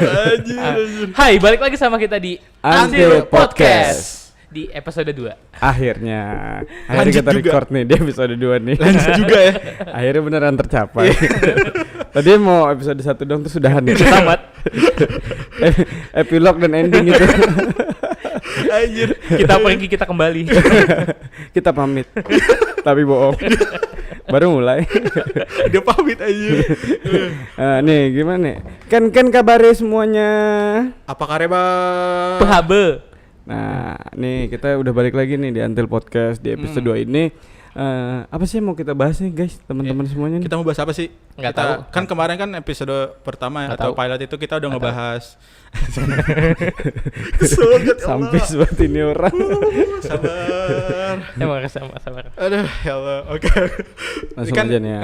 Anjir. Hai, balik lagi sama kita di Ante Podcast. Di episode 2. Akhirnya Lanjut kita juga. record nih di episode 2 nih. Lanjut juga ya. Akhirnya beneran tercapai. Tadi mau episode 1 dong terus sudahan nih. Tamat. Epilog dan ending itu. Anjir. Kita pergi, kita kembali. Kita pamit. Tapi bohong. Baru mulai. Dia pamit anjir. Nih gimana nih? Kan kabarnya semuanya. Apa kareba? PHB. Nah, nih kita udah balik lagi nih di Antil Podcast di episode 2 ini. Apa sih yang mau kita bahas nih guys, teman-teman semuanya nih? Kita mau bahas apa sih? Nggak Kita- tahu. Kan kemarin kan episode pertama Nggak atau tahu. pilot itu kita udah Nggak ngebahas. Sampai buat ini orang. Sabar. Emang sabar. Aduh, ya Allah. Oke. Langsung Kan- aja nih ya.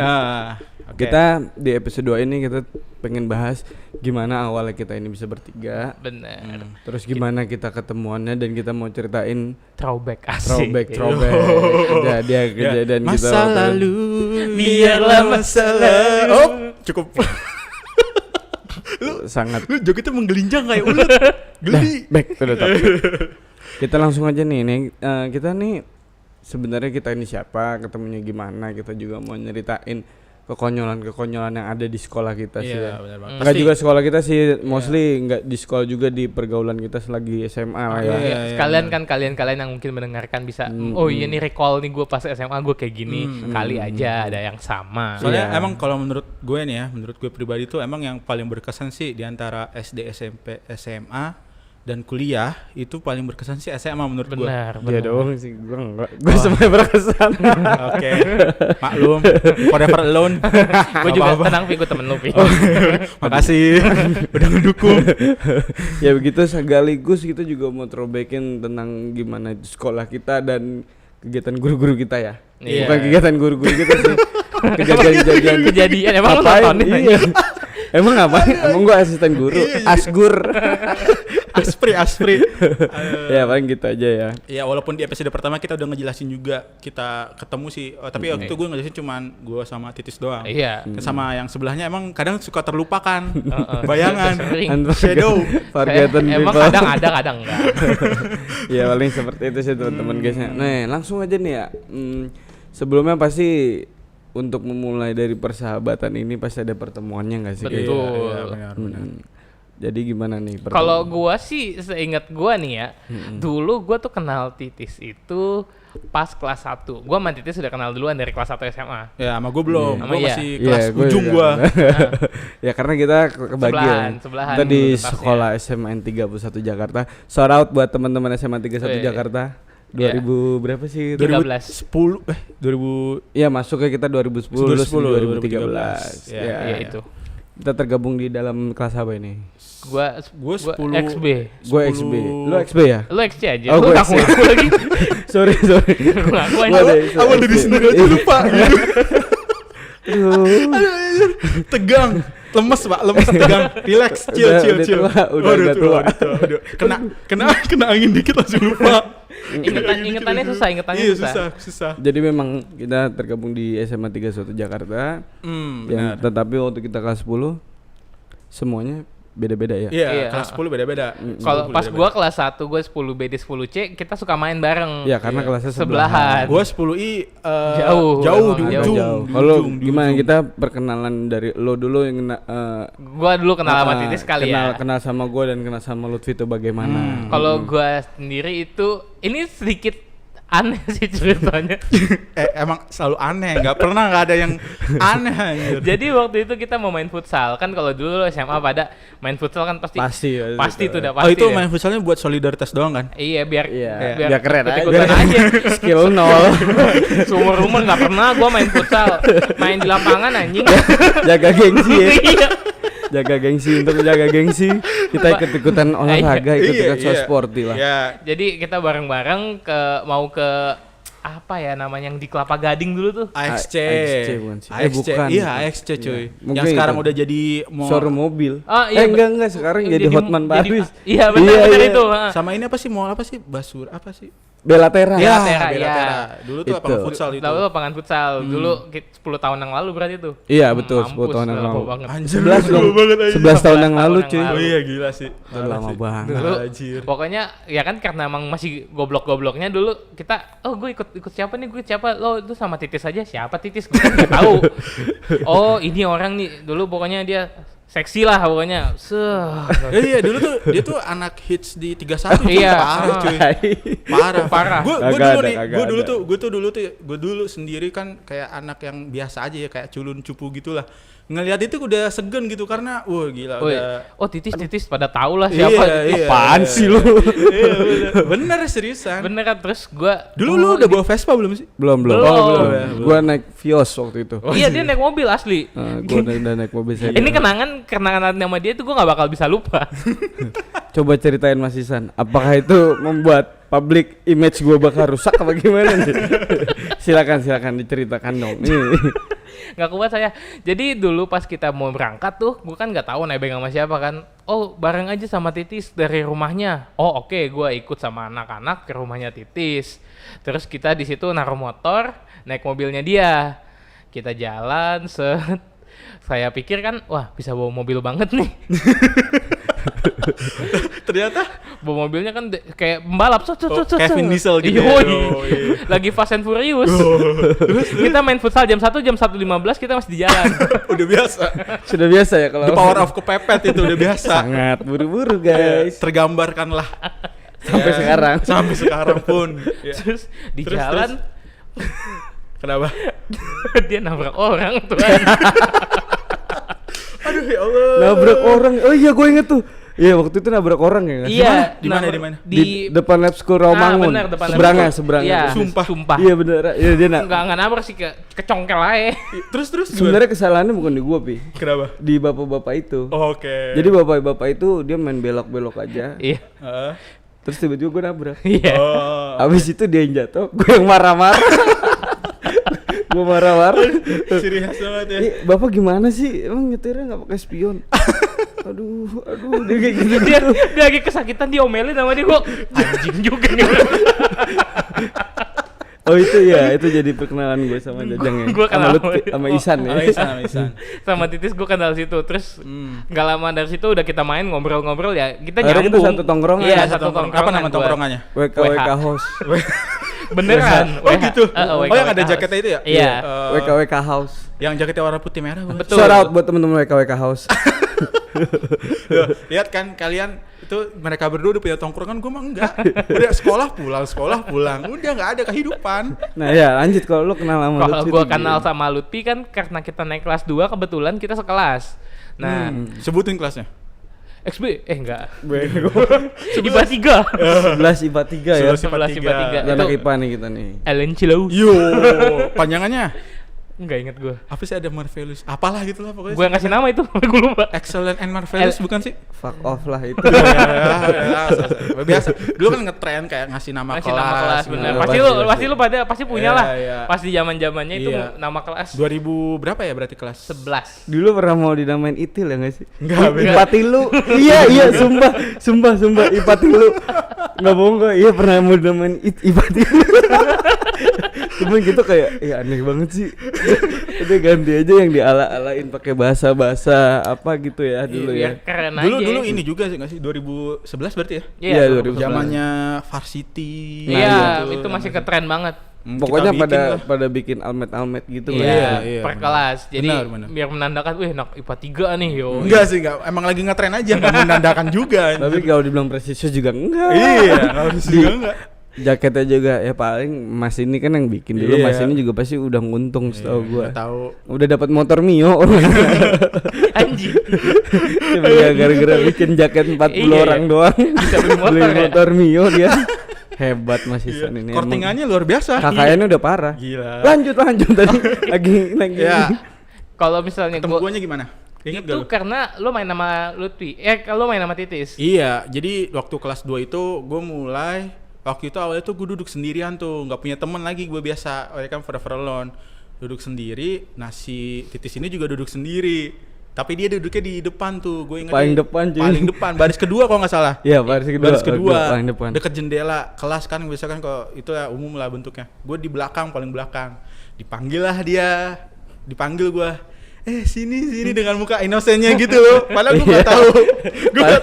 Oke. Kita di episode 2 ini kita pengen bahas gimana awalnya kita ini bisa bertiga. Bener. Terus gimana kita ketemuannya dan kita mau ceritain Throwback asik. throwback kejadian kita Masa waktu- lalu biarlah masa lalu. Oh, cukup. sangat Lu jogetnya menggelinjang kayak ulet. Geli. back to the topic. Kita langsung aja nih kita nih sebenarnya kita ini siapa, ketemunya gimana, kita juga mau nyeritain kekonyolan yang ada di sekolah kita sih ya. benar banget. Enggak juga sekolah kita sih, mostly enggak di sekolah juga, di pergaulan kita selagi SMA lah ya. iya. Sekalian kan kalian yang mungkin mendengarkan bisa oh iya nih recall nih gue pas SMA gue kayak gini. Kali aja ada yang sama. Soalnya Iya. emang kalau menurut gue nih ya, menurut gue pribadi tuh emang yang paling berkesan sih di antara SD, SMP, SMA dan kuliah itu paling berkesan sih SMA menurut gue. Benar. Dia doang sih, gua enggak. Gua semuanya berkesan. Oke, maklum, forever alone. Gue juga Apa-apa. tenang Pi, gue temen lu Pi. Makasih udah ngedukung. Ya begitu, sekaligus kita juga mau throwbackin tentang gimana sekolah kita dan kegiatan guru-guru kita ya. Iya. Bukan kegiatan guru-guru kita sih. Kejadian emang lu Ngapain? nontonin Iya. aja? Emang ngapain? Emang gua asisten guru, asgur. Aspri. Ya paling gitu aja ya. Ya walaupun di episode pertama kita udah ngejelasin juga kita ketemu sih, tapi waktu itu gue ngejelasin cuman gue sama Titis doang. Iya. Sama yang sebelahnya emang kadang suka terlupakan. Bayangan, Sering. shadow. Forgotten Emang people. kadang enggak. Ya paling seperti itu sih teman-teman guysnya. Nah langsung aja nih ya. Sebelumnya pasti untuk memulai dari persahabatan ini pasti ada pertemuannya nggak sih? Betul. Iya, benar. Jadi gimana nih? Kalau gua sih seingat gua nih ya, dulu gua tuh kenal Titis itu pas kelas 1. Gua sama Titis sudah kenal duluan dari kelas 1 SMA. Ya sama gue belum, Sama gue iya. masih kelas gua ujung juga. gue. Ya karena kita kebagian. Sebelahan Kita di tasnya. sekolah SMN 31 Jakarta. Shout out buat teman-teman SMA 31 Wih. Jakarta. Iya. 2000 berapa sih? 13. 2010, 2000 Iya masuknya kita 2010, lulus 2013. 2013. Ya, Iya itu. Kita tergabung di dalam kelas apa ini? Gua 10. XB. Gue 10. XB. Lu XB ya? Lu XC aja. Oh, Lu gua ngaku XC. lagi. sorry. Ngaku Gua aja. deh, Awal diri XB. sendiri aja lupa gitu. Aduh. Tegang, lemes pak, tegang, relax, chill. Udah tua, udah agak tua. Udah. Kena angin dikit langsung lupa. Ingetannya susah. Iya susah. Jadi memang kita tergabung di SMA 31 Jakarta. Benar. Tetapi waktu kita kelas 10 semuanya beda-beda ya. Iya, Iya. kelas 10 beda-beda. Kalau pas gua kelas 1, gua 10B di 10C, kita suka main bareng. Ya karena kelasnya Sebelahan. Gua 10I Jauh, di emang ujung. jauh. di Kalau ujung, di gimana ujung. kita perkenalan dari lo dulu yang Gua dulu kenal sama Titis kali ya. kenal sama gue dan kenal sama Lutfi itu bagaimana? Kalau gua sendiri itu ini sedikit aneh sih ceritanya. Emang selalu aneh, nggak ada yang aneh anjir. Jadi waktu itu kita mau main futsal kan, kalau dulu SMA pada main futsal kan pasti Pasti itu udah Oh pasti. itu deh. main futsalnya buat solidaritas doang kan? Iya biar biar keren ikut-ikutan aja. aja. Skill nol. Seumur-umur nggak pernah gua main futsal, main di lapangan anjing. Jaga gengsi ya. Iya. Jaga gengsi, untuk menjaga gengsi kita ikut-ikutan olahraga, ikut-ikutan Iya. sporty lah. Iya. Jadi kita bareng-bareng mau ke apa ya namanya yang di Kelapa Gading dulu tuh. AXC. AXC bukan sih? Bukan. Iya, AXC cuy. Iya. Yang Mungkin sekarang itu. udah jadi Showroom mobil. Oh, iya, enggak sekarang jadi Hotman Paris. Iya benar Iya, benar iya. itu. Ha. Sama ini apa sih mall apa sih? Basur apa sih? Belatera. Ya. Bela Iya. Tera. Dulu tuh Itu. lapangan futsal itu. Lalu lapangan futsal. Dulu 10 tahun yang lalu berarti tuh. Iya, betul, Mampus, 10 tahun yang udah lama lalu. banget. Anjir, 11 lama dong. banget aja. 11 tahun yang 11 lalu, tahun cuy. yang Oh lalu. iya gila sih. Udah Parah lama sih. banget. Dulu Anjir. pokoknya ya kan karena emang masih goblok-gobloknya dulu kita gue ikut siapa nih, gue siapa lo itu sama Titis aja, siapa Titis gue kan nggak tahu. Oh ini orang nih dulu pokoknya dia seksi lah pokoknya. Iya dulu tuh dia tuh anak hits di 31 cuy. Iya. Parah cuy. Parah. Gue Kagak dulu ada, nih, kagak gue dulu sendiri kan kayak anak yang biasa aja ya, kayak culun cupu gitulah. Ngelihat itu udah segen gitu karena wah gila Oh, udah. oh Titis pada tahu lah siapa. Iya, Apaan sih lu? Iya, bener seriusan. Bener kan terus gue Dulu lu udah bawa Vespa belum sih? Belum. Belum. Oh, belum ya, Gua naik Vios waktu itu. iya dia naik mobil asli. Gua udah naik mobil saya. Ini kenangan sama dia itu gue nggak bakal bisa lupa. Coba ceritain Mas Isan, apakah itu membuat public image gua bakal rusak apa gimana nih? silakan diceritakan dong. Nih. Nggak kuat saya. Jadi dulu pas kita mau berangkat tuh, gue kan nggak tahu nebeng sama siapa kan. Oh bareng aja sama Titis dari rumahnya. Oh oke, gue ikut sama anak-anak ke rumahnya Titis. Terus kita di situ naruh motor, naik mobilnya dia. Kita jalan, set. Saya pikir kan, wah bisa bawa mobil banget nih. Ternyata Bawa mobilnya kan kayak pembalap. Kevin Diesel gitu. Yoi. Iya. Lagi Fast and Furious. Kita main futsal jam 1, jam 1.15 kita masih di jalan. Udah biasa. Sudah biasa ya kalau The power of kepepet itu udah biasa. sangat buru-buru guys. Tergambarkan lah Sampai sekarang. sampai sekarang pun. Ya. Terus di Terus, jalan Kenapa? dia nabrak orang tuh. Aduh ya Allah. Nabrak orang. Oh iya gue inget tuh. Iya waktu itu nabrak orang ya nggak sih? Iya, Di mana, nabrak- di mana? Di depan lab school Rawamangun. bener, depan Seberangnya. Iya, Sumpah. Iya bener. Iya dia Enggak nabrak sih, kecongkel aja. Terus gimana? Sebenarnya kesalahannya bukan di gua, Pi. Kenapa? Di bapak-bapak itu. Oke. Jadi bapak-bapak itu dia main belok-belok aja. Iya. Heeh. Terus tiba-tiba gua nabrak. Iya. Oh. Abis itu dia yang jatuh, gue yang marah-marah. Gue marah-marah. Ciri khas banget ya. Ih, bapak gimana sih? Emang nyetirnya nggak pakai spion? aduh, dia kayak gitu. Dia lagi kesakitan diomelin sama dia, gua anjing juga nih. Oh itu ya, itu jadi perkenalan gue sama Jajang ya. Gua kenal sama Lutfi, sama Isan ya. Sama Isan. Sama Titis gua kenal situ. Terus nggak lama dari situ udah kita main ngobrol-ngobrol ya. Kita Akhirnya kita nyambung. satu tongkrongan. Iya, Apa satu nama tongkrongan. tongkrongannya? WKWK House. Beneran. Oh gitu. Oh yang ada WKWK jaketnya itu ya? Iya. WKWK House. Yang jaketnya warna putih merah bukan? Betul. Shout out buat teman-teman WKWK House. Lihat kan kalian itu mereka berdua udah punya tongkrongan, gue mah enggak. Udah sekolah pulang. Udah nggak ada kehidupan. Nah ya lanjut kalau lu kenal sama Kalau Lutfi gua tuh kenal gimana? sama Lutfi kan karena kita naik kelas 2 kebetulan kita sekelas. Nah, Sebutin kelasnya. XB enggak. Bego. IPA 3. 11 IPA 3 ya. 11 IPA 3. Anak Itu IPA nih kita nih. Ellen Cilau. Yo, panjangannya Enggak inget gua. apa sih, ada marvelous? Apalah gitu lah pokoknya. Gua yang ngasih nama itu, gua lupa. Excellent and marvelous bukan sih? Fuck off lah itu. Biasa. Dulu kan ngetren kayak ngasih nama Ngasih kelas. nama kelas bener. Iya, Pasti lu pasti punya Iya, lah. iya. Pasti zaman-zamannya itu Iya. nama kelas 2000 berapa ya berarti kelas? 11. Dulu pernah mau dinamain Itil ya nggak sih? Enggak, beda. Ipatilu. Iya, sumpah Ipatilu. Enggak bohong gua. Iya pernah mau dinamain Ipatilu. Cuman gitu kayak ya aneh banget sih. Udah ganti aja yang diala-alain pakai bahasa-bahasa apa gitu ya dulu ya. Keren Dulu aja. ini juga sih nggak sih 2011 berarti ya? Iya, 2011. Zamannya Varsity. Iya, gitu. itu masih keren banget. Pokoknya Kita bikin lah. pada bikin almet-almet gitu lah. Iya, iya, per kelas. Jadi benar. biar menandakan, wih, anak IPA 3 nih, yo. Enggak sih, enggak. Emang lagi ngetren aja, enggak menandakan juga. Tapi kalau dibilang presisius juga enggak. Iya, enggak bisa juga enggak. Jaketnya juga ya paling Mas ini kan yang bikin dulu. Iya. Mas ini juga pasti udah nguntung setahu gua. Enggak tahu. Udah dapat motor Mio. Anjing. Cuma gara-gara bikin jaket 40 Iya, orang iya. doang. Bisa beli motor Beli ya? motor Mio dia. Hebat Mas Isan ini. emang. Kortingannya luar biasa. KKN udah parah. Gila. Lanjut tadi lagi. Ya, Kalau misalnya gua ketemuannya gimana? Ingat itu gak lu? karena lu main sama Lutfi. Kalau main sama Titis. Iya, jadi waktu kelas 2 itu gue mulai, waktu itu awalnya tuh gue duduk sendirian tuh, nggak punya temen lagi, gue biasa, kan forever alone, duduk sendiri. Nah si Titis ini juga duduk sendiri, Tapi dia duduknya di depan tuh, gue ingat. Paling depan, cuy. Paling depan, baris kedua kalau nggak salah. Iya, baris kedua. Baris kedua, paling depan. deket jendela kelas kan, biasa kan kalau itu ya umum lah bentuknya. Gue di belakang, paling belakang. Dipanggil lah dia, dipanggil gue. Sini dengan muka inosennya gitu loh. Padahal gue nggak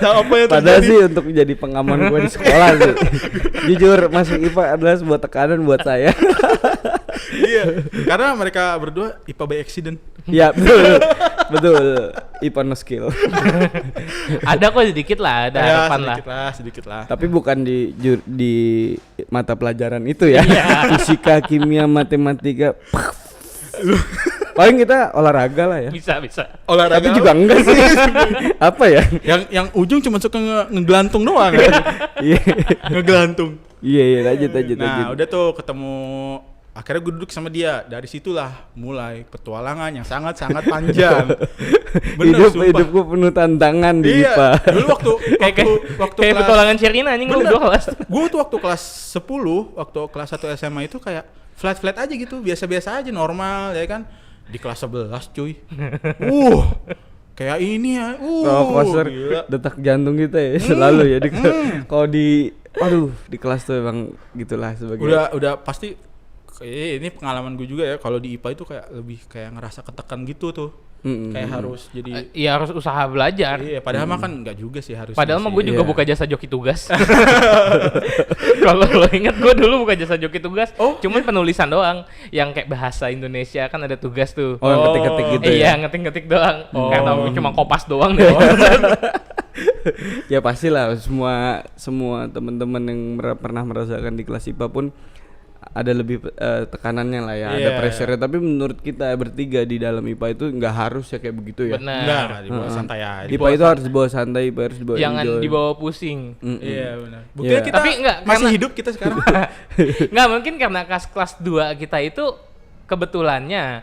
tahu, apa yang terjadi. Padahal sih untuk jadi pengaman gue di sekolah sih. Jujur masuk IPA adalah sebuah tekanan buat saya. Iya, karena mereka berdua IPA by accident. Iya betul. IPA no skill. Ada kok sedikit lah, ada harapan lah. Sedikit lah. Tapi bukan di mata pelajaran itu ya. Fisika, kimia, matematika. Paling kita olahraga lah ya. Bisa. Olahraga. Tapi juga enggak sih. Apa ya? Yang ujung cuma suka ngegelantung doang kan. Iya. Ngegelantung. Iya, lanjut. Nah, udah tuh ketemu, akhirnya gue duduk sama dia. Dari situlah mulai petualangan yang sangat-sangat panjang. Bener, Hidup gue penuh tantangan di iya, IPA. dulu waktu kayak petualangan Sherina anjing lu dua kelas. Gue tuh waktu kelas 10, waktu kelas 1 SMA itu kayak flat aja gitu, biasa-biasa aja, normal ya kan. Di kelas 11 cuy. Kayak ini ya. Roller Gila. detak jantung kita ya selalu ya kalau di kelas tuh emang gitulah sebagai. Udah pasti ini pengalaman gue juga ya, kalau di IPA itu kayak lebih kayak ngerasa ketekan gitu tuh. Kayak harus jadi Iya harus usaha belajar. Iya, padahal mah kan enggak juga sih harus. Padahal mah gue juga Iya. buka jasa joki tugas. Kalau lo inget gue dulu buka jasa joki tugas. Cuman penulisan doang. Yang kayak bahasa Indonesia kan ada tugas tuh. yang ketik-ketik gitu Iya ya. ngetik-ngetik doang. Karena cuma kopas doang deh. Ya pastilah semua teman-teman yang pernah merasakan di kelas IPA pun ada lebih tekanannya lah ya, ada Iya. pressure-nya. Tapi menurut kita bertiga di dalam IPA itu nggak harus ya kayak begitu ya. Benar. enggak dibawa santai aja. IPA itu harus dibawa santai, IPA harus dibawa Jangan enjoy. dibawa pusing. Iya benar. Buktinya Iya. kita Tapi enggak, masih karena- hidup kita sekarang. Nggak mungkin karena kelas 2 kita itu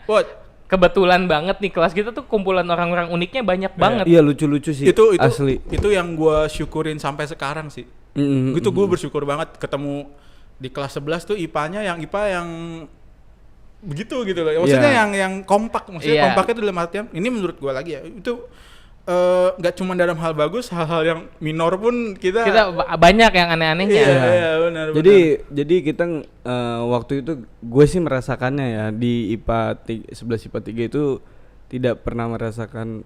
What? kebetulan banget nih kelas kita tuh kumpulan orang-orang uniknya banyak banget. Iya lucu-lucu sih. itu asli. Itu yang gua syukurin sampai sekarang sih. Gitu gue bersyukur banget ketemu di kelas 11 tuh IPA yang begitu gitu loh. Maksudnya Iya. yang kompak, maksudnya Iya. kompaknya itu dalam artian ini menurut gua lagi ya. Itu nggak cuma dalam hal bagus, hal-hal yang minor pun kita Banyak yang aneh-anehnya. Iya, benar. Jadi kita waktu itu gue sih merasakannya ya di IPA 11 IPA 3 itu tidak pernah merasakan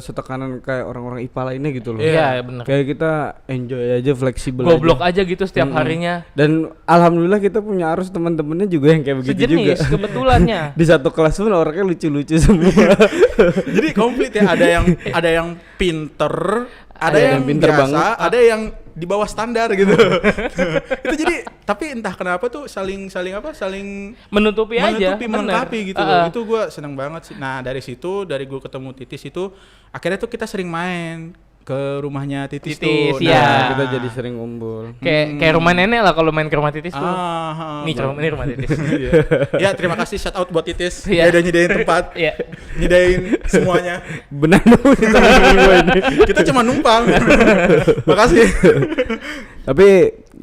setekanan kayak orang-orang IPA lainnya gitu loh. Iya, benar. Kayak kita enjoy aja, fleksibel Goblok aja. aja gitu setiap harinya. Dan alhamdulillah kita punya arus teman-temannya juga yang kayak begitu juga. Sejenis kebetulannya. Di satu kelas pun orangnya lucu-lucu semua. Jadi komplit ya, ada yang pinter, ada yang pinter biasa, banget. ada yang di bawah standar gitu. Itu jadi tapi entah kenapa tuh saling Menutupi aja. melengkapi gitu loh. Itu gue seneng banget sih. Nah dari situ, dari gue ketemu Titis itu akhirnya tuh kita sering main ke rumahnya Titis Titis, tuh. iya. Nah, Kita jadi sering ngumpul. Kayak rumah nenek lah kalau main ke rumah Titis tuh. Nih bener. ini rumah Titis. Ya terima kasih, shout out buat Titis. Iya. Dia udah nyediain tempat, Iya. nyediain semuanya. Benar dong teman-teman gue ini. Kita cuma numpang. Makasih. Tapi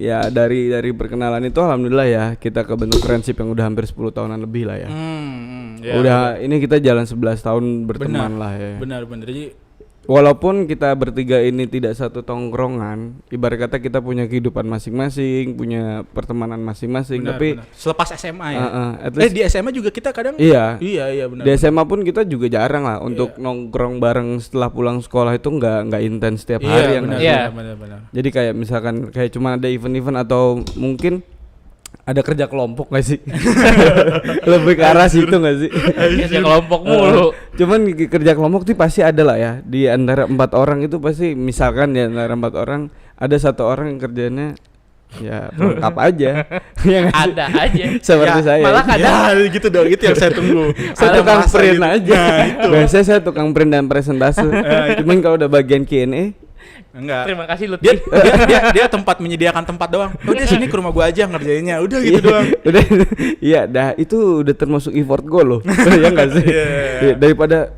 ya dari perkenalan itu alhamdulillah ya kita kebentuk friendship yang udah hampir 10 tahunan lebih lah ya. Ya, Udah ini kita jalan 11 tahun berteman lah ya. Benar. Jadi Walaupun kita bertiga ini tidak satu tongkrongan, ibarat kata kita punya kehidupan masing-masing, punya pertemanan masing-masing, tapi benar. Selepas SMA ya. at least Di SMA juga kita kadang iya. Iya benar. Di SMA pun kita juga jarang lah untuk nongkrong bareng setelah pulang sekolah itu nggak intens setiap hari ya nggak sih? Iya. benar. Jadi kayak misalkan kayak cuma ada event-event atau mungkin ada kerja kelompok nggak sih? Lebih ke arah situ nggak sih? Kerja kelompok mulu. Cuman kerja kelompok tuh pasti ada lah ya. Di antara 4 orang itu pasti misalkan di antara 4 orang ada 1 orang yang kerjanya ya lengkap aja. Ya nggak sih? Ada aja. Seperti Ya, saya. malah kadang Ya gitu dong, itu yang saya tunggu. Saya Ada tukang masa print gitu. aja. Nah, itu. Biasanya saya tukang print dan presentase. Cuman kalau udah bagian Q&A Enggak. terima kasih Lutfi. Dia tempat menyediakan tempat doang. Udah sini ke rumah gua aja ngerjainnya. Udah gitu doang. Udah, iya, dah itu udah termasuk effort gue loh. Ya nggak sih? Iya. Daripada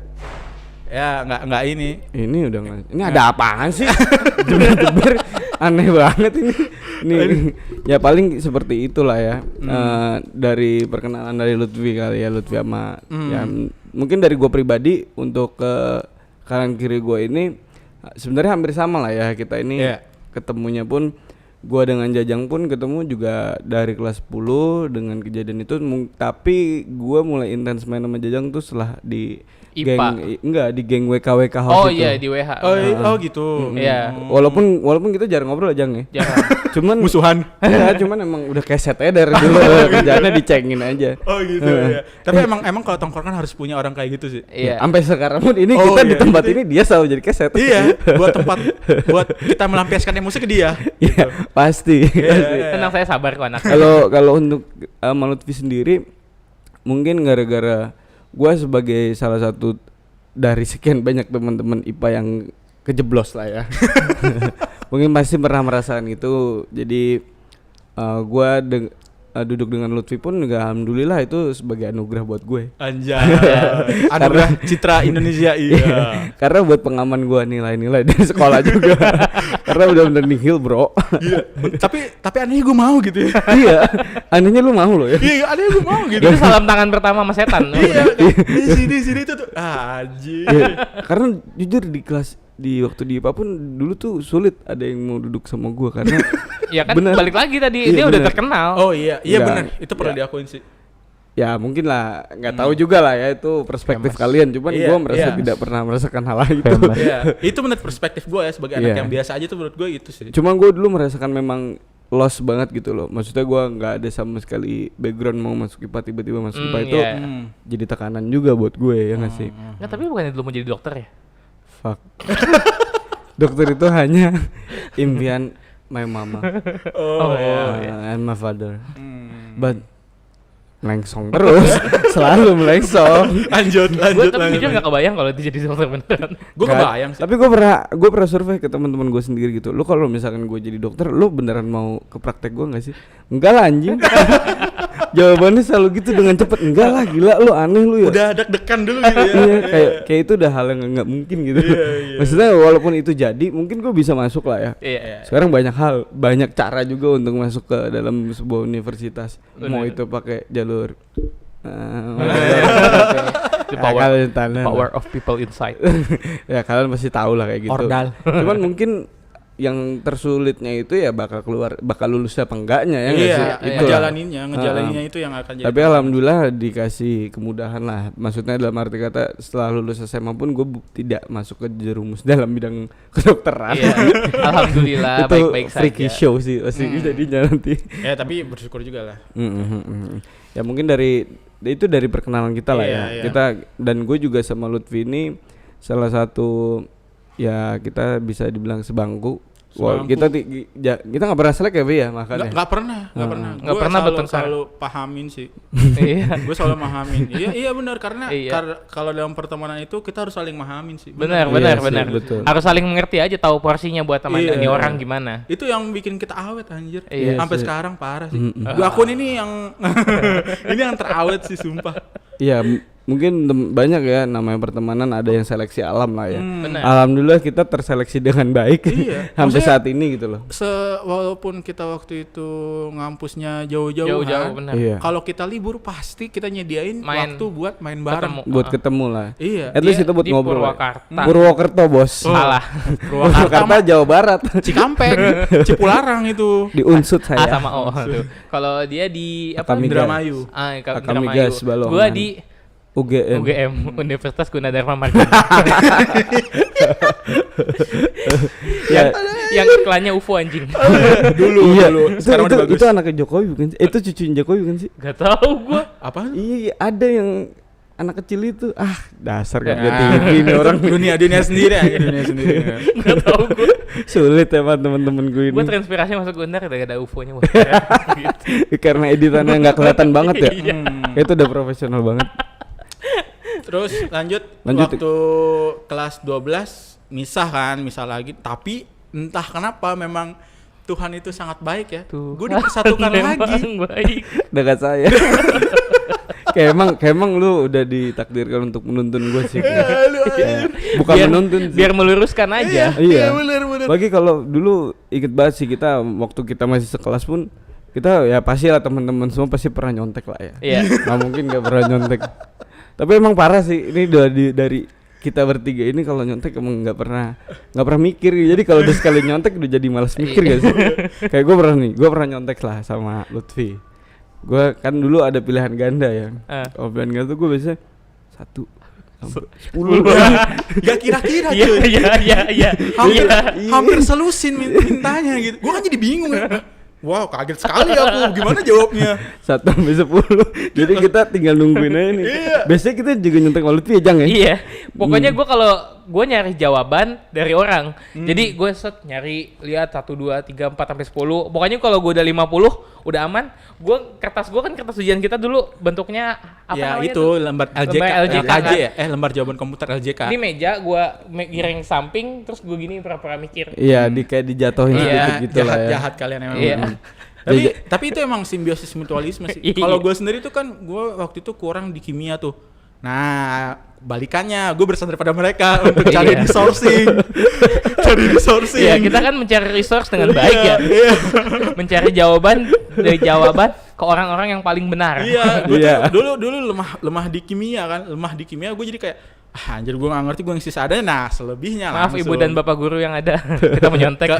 Ya enggak ini. ini udah nggak. Ini ada apaan sih? Jember aneh banget ini. Nih, ya paling seperti itulah ya. Dari perkenalan dari Lutfi kali ya, Lutfi sama yang mungkin dari gue pribadi untuk ke kanan kiri gue ini sebenarnya hampir sama lah ya kita ini. Iya. Ketemunya pun gua dengan Jajang pun ketemu juga dari kelas 10 dengan kejadian itu tapi gua mulai intens main sama Jajang tuh setelah di IPA. di geng WKWK house Oh itu. iya di WH. Oh gitu. Iya. Walaupun kita jarang ngobrol Jang ya. Jangan. Cuman Musuhan. ya, cuman emang udah keset aja dari dulu kerjaannya dicengin aja. Oh gitu ya. Tapi emang kalau tongkrongan harus punya orang kayak gitu sih. Iya. Sampai sekarang pun ini Oh, kita di iya. tempat ini dia selalu jadi keset. Iya, buat kita melampiaskan emosi ke dia. Iya, pasti. Iya. Tenang, saya sabar kok anak. Kalau untuk Malutfi sendiri mungkin gara-gara gua sebagai salah satu dari sekian banyak teman-teman IPA yang kejeblos lah ya. Mungkin pasti pernah merasakan itu. Jadi gua duduk dengan Lutfi pun juga alhamdulillah itu sebagai anugerah buat gue. Anjay. Anugerah Citra Indonesia iya. Karena buat pengaman gua nilai-nilai dari sekolah juga. Karena udah bener nihil, bro. Iya. Tapi anehnya gue mau gitu ya. Iya. Anehnya lu mau loh ya. Iya, anehnya gue mau gitu. Itu salam tangan pertama sama setan. Iya. Di sini itu tuh. Anjir. Iya. Karena jujur di waktu di IPA pun dulu tuh sulit ada yang mau duduk sama gua karena Ya kan bener. balik lagi tadi Iya, dia udah bener. terkenal. Oh iya Enggak. benar. Itu perlu Ya. diakuin sih. ya mungkin lah nggak tahu juga lah ya itu perspektif kalian cuman Iya, gua merasa iya. tidak pernah merasakan hal itu. Iya, itu menurut perspektif gue ya sebagai anak Iya. yang biasa aja tuh menurut gue itu sih. Cuman gua dulu merasakan memang lost banget gitu loh. Maksudnya gua nggak ada sama sekali background mau masuk IPA tiba-tiba masuk IPA itu Iya. jadi tekanan juga buat gue ya nggak sih. Nggak, tapi bukannya dulu mau jadi dokter ya? Fuck. Dokter itu hanya impian my mama Oh, iya. and my father. Hmm. But melengsong terus, selalu melengsong. Lanjut. Gue tapi jujur nggak kebayang kalau dia jadi dokter beneran. Gue kebayang sih. Tapi gue pernah survei ke teman-teman gue sendiri gitu. Lu kalau misalkan gue jadi dokter, lu beneran mau ke praktek gue nggak sih? Enggak lah anjing. Jawabannya selalu gitu dengan cepet. Enggak lah, gila lu aneh lu ya. Udah deg-degan dulu gitu ya. Iya, kayak itu udah hal yang nggak mungkin gitu. Iya. Maksudnya walaupun itu jadi, mungkin gue bisa masuk lah ya. Iya. Sekarang banyak cara juga untuk masuk ke dalam sebuah universitas. Mau itu pakai jalur The power, kalian tanah. power of people inside. Ya kalian pasti tahu lah kayak gitu. Ordal. Cuman mungkin yang tersulitnya itu ya bakal lulus apa enggaknya ya nggak Iya, sih? Itulah. ngejalaninnya itu yang akan jadi. Tapi alhamdulillah dikasih kemudahan lah. Maksudnya dalam arti kata setelah lulus SMA pun gue tidak masuk ke jerumus dalam bidang kedokteran. Iya. Alhamdulillah Itu baik-baik saja. freaky show sih pasti jadinya nanti. Ya tapi bersyukur juga lah. Ya mungkin dari perkenalan kita lah Iya, ya. iya. Kita dan gue juga sama Lutfi ini salah satu ya kita bisa dibilang sebangku. Wah, kita nggak pernah selek ya, Bi ya makanya. Nggak pernah. Nggak Gua pernah selalu- bertengkar. Selalu pahamin sih. Iya. Gue selalu mahamin. Iya benar karena Iya. kalau dalam pertemanan itu kita harus saling mahamin sih. Benar, Iya sih, benar. betul. Harus saling mengerti aja, tahu porsinya buat teman Iya. ini orang gimana. Itu yang bikin kita awet anjir. Iya Sampai sih. sekarang parah sih. Gue akun ini yang ini yang terawet sih sumpah. Iya, mungkin banyak ya namanya pertemanan ada yang seleksi alam lah ya. Benar. Alhamdulillah kita terseleksi dengan baik Iya. sampai Maksudnya- saat ini gitu loh. Walaupun kita waktu itu ngampusnya jauh-jauh Jauh-jauh benar. Iya. Kalau kita libur pasti kita nyediain Main. waktu buat main bareng. Ketemu. Buat ketemu lah. Iya. At least Dia itu buat di ngobrol. Purwakarta. Purwokerto, Bos. Salah. Purwakarta Jawa Barat. Cikampek, Cipularang itu. Di Unsut A saya. sama O tuh. Kalau dia di apa? Akami Indramayu. Akami Indramayu. Gas, Balongan. Gua di UGM. UGM Universitas Gunadarma Margonda. Ya, yang iklannya UFO anjing. dulu. iya. Dulu. Sekarang udah bagus. Itu anaknya Jokowi bukan sih? Itu cucunya Jokowi bukan sih? Gak tahu gua. Apa? Iya, ada yang anak kecil itu. Ah, dasar kan Ya, tinggi ini orang. dunia sendiri aja dunia sendiri. Gak tahu gua. Sulit emang teman-teman gue ini. Gua transpirasi masuk Gundar ada UFO-nya. Gitu. Karena editannya nggak kelihatan banget ya. Iya. Itu udah profesional banget. Terus lanjut waktu kelas 12 misah lagi tapi entah kenapa memang Tuhan itu sangat baik ya. Gue dipersatukan lagi. Baik. Dekat saya. kayak emang lu udah ditakdirkan untuk menuntun gue sih. Ya, bukan menuntun sih. Biar meluruskan aja. Iya. bener. Bagi kalau dulu inget banget sih kita waktu kita masih sekelas pun kita ya pasti lah teman-teman semua pasti pernah nyontek lah ya. Iya. Nggak mungkin nggak pernah nyontek. Tapi emang parah sih ini dari kita bertiga ini kalau nyontek emang nggak pernah mikir. Jadi kalau udah sekali nyontek udah jadi malas mikir gak sih? Kayak gue pernah nyontek lah sama Lutfi. Gue kan dulu ada pilihan ganda ya. Kalau pilihan ganda tuh gue biasanya 1 sampai 10. Gak kira-kira Iya, cuy. iya. Hampir selusin mintanya gitu. Gue kan jadi bingung ya. Wow, kaget sekali aku. Gimana jawabnya? 1 sampai 10. Jadi kita tinggal nungguin aja nih. Iya. Biasanya kita juga nyontek sama Lutfi ya, Jang ya? Iya, pokoknya gue kalau gue nyari jawaban dari orang, jadi gue nyari lihat 1, 2, 3, 4 sampai 10. Pokoknya kalau gue udah 50 udah aman. Kertas ujian kita dulu bentuknya apa Ya namanya itu tuh? lembar LJK, LJK LKJ kan? ya? Lembar jawaban komputer LJK. Ini meja gue giring samping terus gue gini pura-pura mikir. Iya, kayak dijatuhin Iya, sedikit gitu lah ya. Jahat kalian emang. Iya. Tapi itu emang simbiosis mutualisme sih. Iya. Kalau gue sendiri tuh kan gue waktu itu kurang di kimia tuh. Nah, balikannya gue bersandar pada mereka untuk cari Iya. resourcing. Cari resourcing. Iya, kita kan mencari resource dengan baik ya. Iya. Mencari jawaban ke orang-orang yang paling benar. Iya, gue Iya. tuh dulu lemah di kimia kan. Lemah di kimia gue jadi kayak anjir gue gak ngerti, gue ngisi seadanya. Nah, selebihnya Maaf langsung ibu dan bapak guru yang ada. Kita menyontek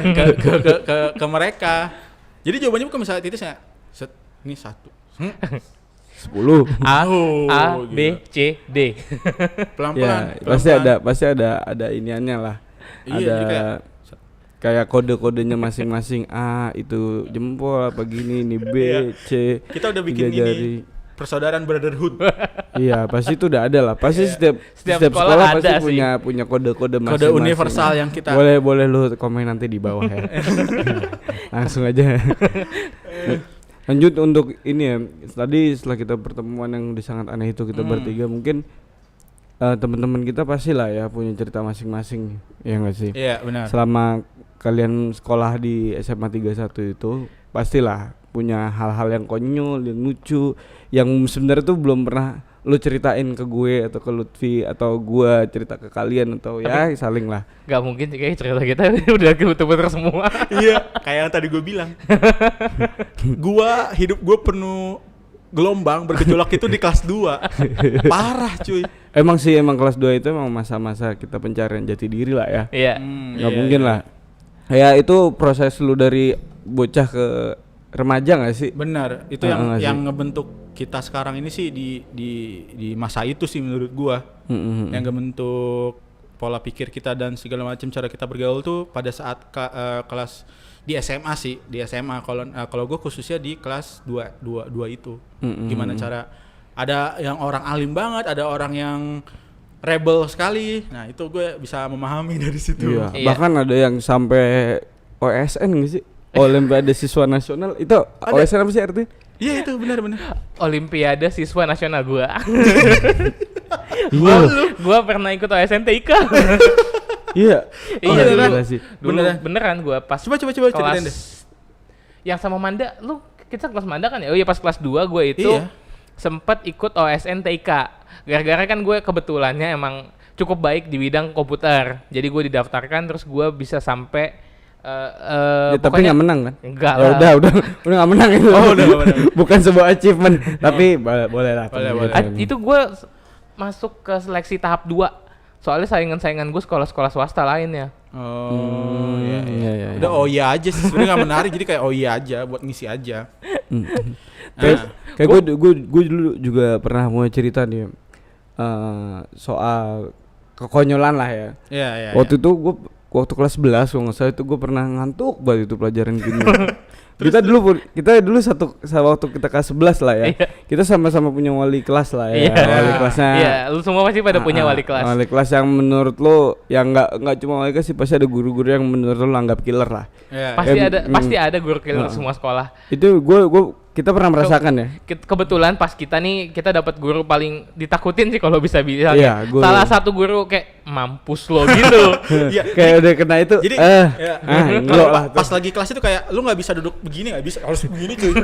ke mereka. Jadi jawabannya bukan misalnya titis ya. Ini 1. 10. A B C D. Pelan-pelan. Ya, pasti ada iniannya lah. Iya, Ada jadi kayak kode-kodenya masing-masing. A itu jempol apa gini, ini B, Iya. C. Kita udah bikin 3 ini jari. persaudaraan brotherhood. Iya, pasti itu udah ada lah. Pasti Iya. setiap Setiap sekolah sekolah pasti ada sih. punya kode-kode Kode masing-masing. universal yang kita Boleh lu komen nanti di bawah ya. Langsung aja. Lanjut untuk ini ya. Tadi setelah kita pertemuan yang sangat aneh itu kita bertiga, mungkin teman-teman kita pastilah ya punya cerita masing-masing, ya enggak sih? Iya, benar. Selama kalian sekolah di SMA 31 itu pastilah punya hal-hal yang konyol, yang lucu, yang sebenarnya tuh belum pernah lu ceritain ke gue atau ke Lutfi atau gua cerita ke kalian atau ya saling lah. Gak mungkin sih kayak cerita kita udah betul-betul semua. Iya, kayak yang tadi gue bilang. Hidup gue penuh gelombang bergejolak itu di kelas 2. Parah cuy. Emang kelas 2 itu emang masa-masa kita pencarian jati diri lah ya. Iya. Nggak mungkin lah. Ya itu proses lu dari bocah ke remaja nggak sih? Benar, itu nggak yang sih? ngebentuk kita sekarang ini sih di masa itu sih menurut gua. Yang ngebentuk pola pikir kita dan segala macam cara kita bergaul tuh pada saat kelas di SMA sih, di SMA. Kalau gua khususnya di kelas 2 itu. Gimana cara ada yang orang alim banget, ada orang yang rebel sekali. Nah, itu gue bisa memahami dari situ. Iya. Iya. Bahkan ada yang sampai OSN nggak sih? Olimpiade Siswa Nasional itu OSN apa sih artinya? Iya, itu benar. Olimpiade Siswa Nasional gua. Iya. Gua pernah ikut OSNTIK. Iya. Iya, gila dulu. sih. Dulu beneran gua pas Coba ceritain deh. kelas yang sama Manda, kita kelas Manda kan ya? Oh iya, pas kelas 2 gue itu Iya. sempat ikut OSN TIK. Gara-gara kan gue kebetulannya emang cukup baik di bidang komputer. Jadi gue didaftarkan terus gue bisa sampai Ya, tapi nggak menang kan? Enggak Ya lah. udah nggak menang itu. Oh, udah nggak menang. Bukan sebuah achievement, tapi boleh lah. Boleh. Itu gue masuk ke seleksi tahap 2. Soalnya saingan-saingan gue sekolah-sekolah swasta lainnya. Oh, iya. Udah oh iya aja sih, sebenarnya nggak menarik, jadi kayak oh iya aja buat ngisi aja. Kayak gue dulu juga pernah mau cerita nih soal kekonyolan lah ya. Iya. Waktu itu gue waktu kelas 11 kalau nggak salah itu gue pernah ngantuk banget itu pelajaran kimia. kita dulu waktu kita kelas 11 lah ya. Iya. Kita sama-sama punya wali kelas lah ya. Iya. Wali kelasnya. Iya, lu semua pasti pada punya wali kelas. Wali kelas yang menurut lo yang nggak cuma wali kelas sih, pasti ada guru-guru yang menurut lo anggap killer lah. Iya. Pasti ada guru killer semua sekolah. Itu kita pernah merasakan ya. Kebetulan pas kita dapat guru paling ditakutin sih kalau bisa bilang. Iya, guru. Salah satu guru kayak mampus lo gitu. Iya. Kayak udah kena itu. Jadi ngelok lah tuh. pas lagi kelas itu kayak lu nggak bisa duduk begini, nggak bisa, harus begini cuy.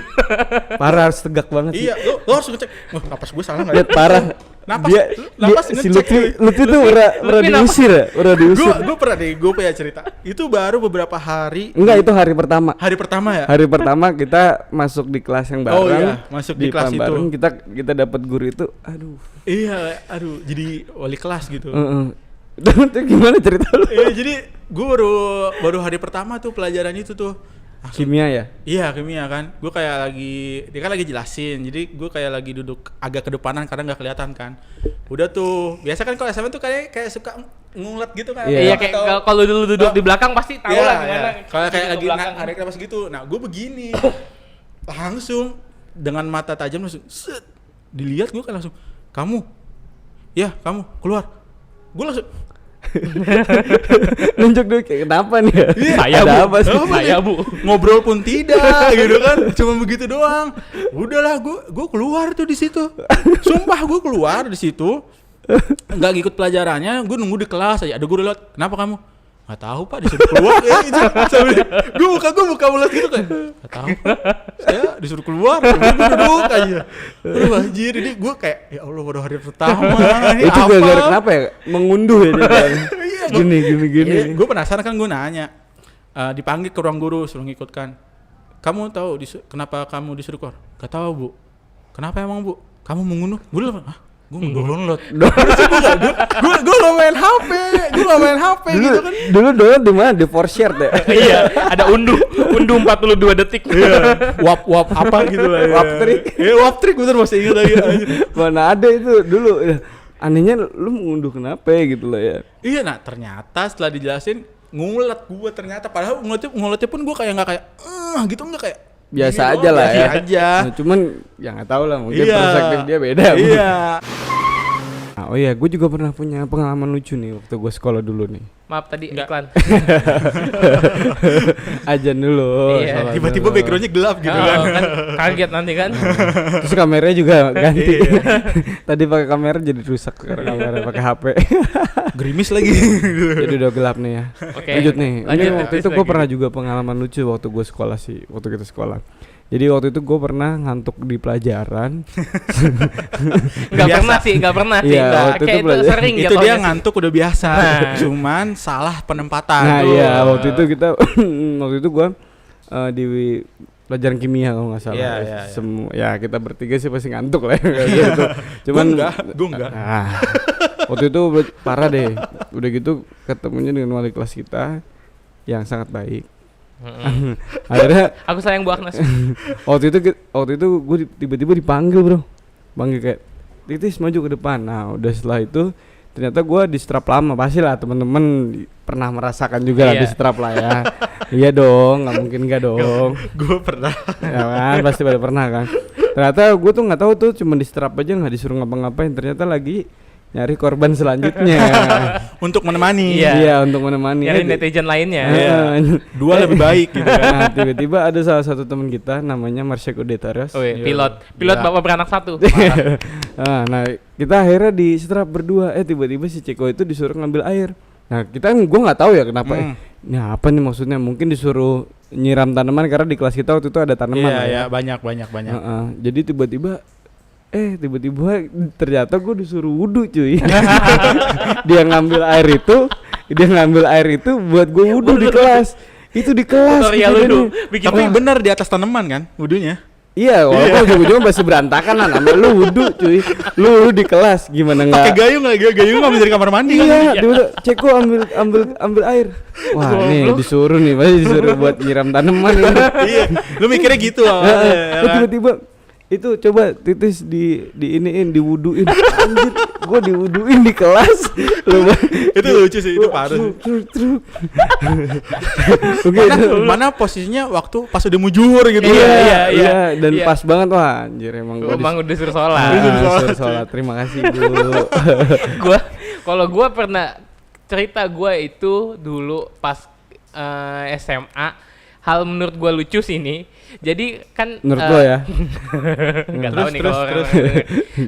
Parah, harus tegak banget sih. Iya, lu harus ngecek. Napas gue salah nggak? Lihat parah. Napas, Dia Lapas si ngecek. Lutfi tuh pernah diusir ya? Pernah diusir. Gue pernah deh, gue punya cerita. Itu baru beberapa hari. Enggak, itu hari pertama. Hari pertama ya? Hari pertama kita masuk di kelas yang bareng. Oh iya, masuk di kelas itu. bareng, kita dapat guru itu, aduh. Iya, aduh, jadi wali kelas gitu. Itu gimana cerita lu? Jadi gue baru hari pertama tuh pelajaran itu tuh. Kimia ya? Iya, kimia kan. Gue kayak dia kan lagi jelasin. Jadi gue kayak lagi duduk agak kedepanan karena nggak kelihatan kan. Udah tuh, biasa kan kalau SMA tuh kayak suka ngulet gitu kan. Iya, kayak kalau dulu duduk di belakang pasti tahu lah gimana. Kalau kayak lagi belakang. narik napas gitu. Nah, gue begini. Langsung dengan mata tajam langsung set. Dilihat gue kan langsung, "Kamu." "Ya, kamu keluar." Gue langsung Nunjuk dulu kayak kenapa nih ya? Saya, Ada Bu. apa sih? Saya, Bu. ngobrol pun tidak gitu kan, cuma begitu doang. Udahlah, gue keluar tuh di situ. Sumpah gue keluar di situ, nggak ngikut pelajarannya. Gue nunggu di kelas aja, ada guru lewat. "Kenapa kamu?" "Nggak tahu Pak, disuruh keluar." Gue buka mulut gitu kan, "Nggak tahu Pak, saya disuruh keluar." Gue duduk aja. Aduh anjir, ini gue kayak ya Allah, baru hari pertama. Ini Itu apa? gara-gara kenapa ya? Mengunduh ya dia. Bang. Gini. Gue penasaran kan, gue nanya. Dipanggil ke ruang guru, suruh ngikutkan. "Kamu tahu kenapa kamu disuruh keluar?" "Gak tahu Bu." "Kenapa emang Bu? Kamu mengunduh?" Gue bilang, "Hah? Gue ngedownload." Gue gak main HP. Gitu kan. Dulu download di mana? Di Forshare ya. Iya, ada unduh 42 detik. Iya. Wap apa gitu lah. Wap trick. Iya, wap trick bener, masih ingat lagi. Mana ada itu dulu. Anehnya lu mengunduh kenapa ya gitu lah ya. Iya, nah ternyata setelah dijelasin ngulet gue ternyata, padahal nguletnya pun gue kayak nggak kayak gitu, nggak kayak Biasa gini aja doang, lah ya. biasa aja. Nah, cuman ya nggak tahu lah, mungkin Iya. perspektif dia beda. Iya. Nah, oh iya, gue juga pernah punya pengalaman lucu nih waktu gue sekolah dulu nih. Maaf tadi Enggak. iklan. Ajan dulu. Iya, sholat Tiba-tiba dulu. backgroundnya gelap gitu Oh, kan. kan kaget nanti kan. Terus kameranya juga ganti. Iya. Tadi pakai kamera jadi rusak kamera pakai HP. Gerimis lagi. Jadi udah gelap nih ya. Oke. Lanjut nih. Lanjut, Ini waktu terus itu gue lagi. pernah juga pengalaman lucu waktu gue sekolah sih, waktu kita sekolah. Jadi waktu itu gue pernah ngantuk di pelajaran. Enggak Biasa. pernah sih. Iya, Nggak. waktu itu Kayak itu belajar. sering Itu jatuhnya dia sih. ngantuk udah biasa. Nah. Cuman salah penempatan. Nah tuh. iya, waktu itu kita waktu itu gue di pelajaran kimia kalau nggak salah. Iya, iya, iya. Ya kita bertiga sih pasti ngantuk lah. Kayak gitu. Cuman Gue enggak. Nah, waktu itu parah deh. Udah gitu ketemunya dengan wali kelas kita yang sangat baik. Akhirnya Aku sayang Bu Agnes. waktu itu gue tiba-tiba dipanggil bro, panggil kayak Titis maju ke depan. Nah udah setelah itu ternyata gue di strap lama, pasti lah teman-teman pernah merasakan juga lah Iya. di strap lah ya. Iya dong, nggak mungkin nggak dong. Gue pernah. Ya kan, pasti pada pernah kan. Ternyata gue tuh nggak tahu tuh, cuma di strap aja, nggak disuruh ngapa-ngapain. Ternyata lagi nyari korban selanjutnya. Untuk menemani. Iya. Iya, untuk menemani. Nyari netizen lainnya. Iya. Dua lebih baik gitu kan. Nah, tiba-tiba ada salah satu teman kita namanya Marsha Kudetaras. Oh, iya, Iya. pilot Gila. bapak beranak satu. Nah, kita akhirnya di strap berdua. Tiba-tiba si Ceko itu disuruh ngambil air. Nah, gua nggak tahu ya kenapa. Ini apa nih maksudnya? Mungkin disuruh nyiram tanaman karena di kelas kita waktu itu ada tanaman. Iya, lah iya, ya. banyak. Jadi tiba-tiba ternyata gue disuruh wudhu cuy. Dia ngambil air itu buat gue wudhu di kelas. Itu di kelas. Tutorial kejadiannya. lu bikin Tapi benar di atas tanaman kan wudunya. Iya, walaupun ujung-ujungnya masih berantakan lah. Namanya lu wudhu cuy. Lu wudhu di kelas gimana Pakai nggak? gayung lagi, gayung ngambil dari kamar mandi kan. Iya, dia Ceko ambil air. Wah, nih disuruh nih, pasti disuruh buat nyiram tanaman ini. Iya, lu mikirnya gitu awalnya, ya kan? Tiba-tiba itu coba Titis diiniin, diwuduin. Anjir, gua diwuduin di kelas. Itu lucu sih, itu parah. Truk. Mana posisinya waktu pas udah mujur gitu. Iya, dan iya. pas banget. Wah, anjir emang gua Emang udah suruh sholat. disuruh sholat. Terima kasih, Bu. Kalau gua pernah cerita gua itu dulu pas SMA, hal menurut gua lucu sih ini. Jadi kan Menurut lo ya. nggak tahu nih kalau orang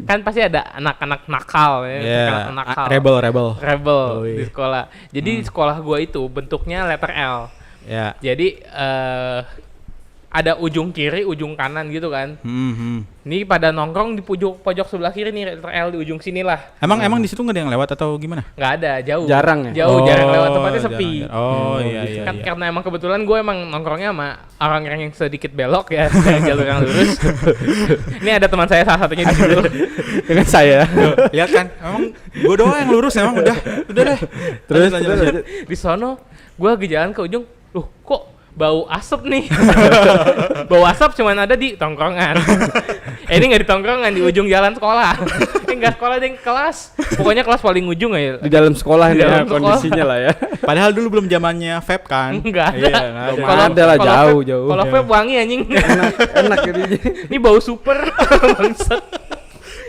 kan pasti ada anak-anak nakal ya, Iya, anak nakal. rebel. Di sekolah. Jadi sekolah gua itu bentuknya letter L. Ya. Jadi ada ujung kiri, ujung kanan gitu kan. Hmm. Ini pada nongkrong di pojok sebelah kiri nih, letter L di ujung sini lah. Emang di situ nggak ada yang lewat atau gimana? Nggak ada, jauh. Jarang ya? Jauh, jarang lewat, tempatnya sepi. jarang. Oh iya. Kan karena emang kebetulan gue emang nongkrongnya sama orang yang sedikit belok ya, dari jalur yang lurus. Ini ada teman saya salah satunya di situ. Dengan saya. Tuh, lihat kan, emang gue doang yang lurus emang udah deh. Terus lanjut. Di sono gue lagi jalan ke ujung, loh kok bau asap nih. Bau asap cuman ada di tongkrongan. Ini nggak di tongkrongan, di ujung jalan sekolah. Nggak sekolah, deh kelas. Pokoknya kelas paling ujung aja. Di dalam sekolah Di ini dalam ya, sekolah. kondisinya lah ya. Padahal dulu belum zamannya vape kan. Enggak ada. Iya, nggak ada. Kalau ada lah, jauh. Kalau vape wangi anjing. Enak jadinya. Ini bau super. Bangsat.